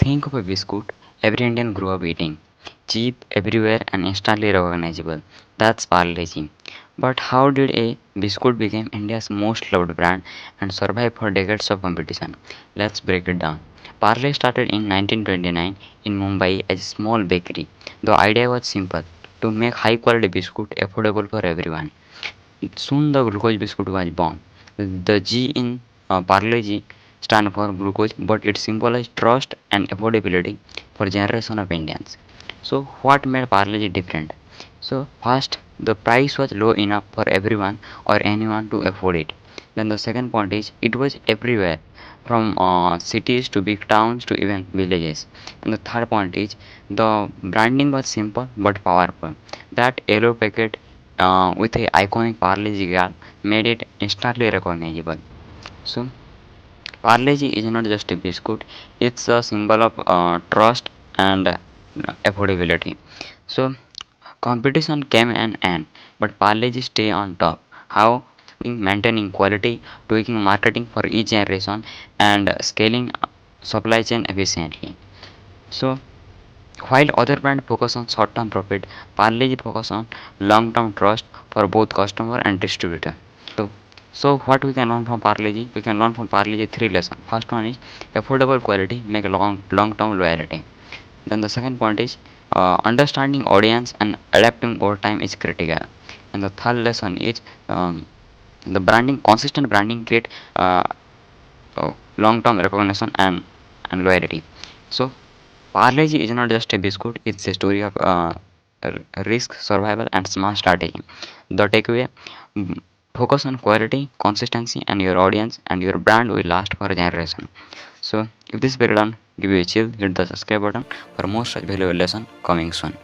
Think of a biscuit every Indian grew up eating. Cheap, everywhere, and instantly recognizable. That's Parle-G. But how did a biscuit become India's most loved brand and survive for decades of competition? Let's break it down. Parle started in 1929 in Mumbai as a small bakery. The idea was simple: to make high quality biscuit affordable for everyone. Soon the glucose biscuit was born. The G in Parle-G stand for glucose, but it symbolized trust and affordability for generation of Indians. So what made Parle-G different? So first, the price was low enough for everyone or anyone to afford it. Then the second point is it was everywhere, from cities to big towns to even villages. And the third point is the branding was simple but powerful. That yellow packet with a iconic Parle-G girl made it instantly recognizable. So Parle-G is not just a biscuit; it's a symbol of trust and affordability. So competition came and end, but Parle-G stay on top. How? Maintaining quality, tweaking marketing for each generation, and scaling supply chain efficiently. So while other brands focus on short-term profit, Parle-G focus on long-term trust for both customer and distributor. So, so what we can learn from Parle-G? We can learn from Parle-G three lessons. First one is affordable quality make a long-term loyalty. Then the second point is understanding audience and adapting over time is critical. And the third lesson is the branding, consistent branding create long-term recognition and loyalty. So Parle-G is not just a biscuit; it's a story of risk, survival, and smart strategy. The takeaway: mm, focus on quality, consistency, and your audience, and your brand will last for a generation. So, if this breakdown give you a chill, hit the subscribe button for more such valuable lesson coming soon.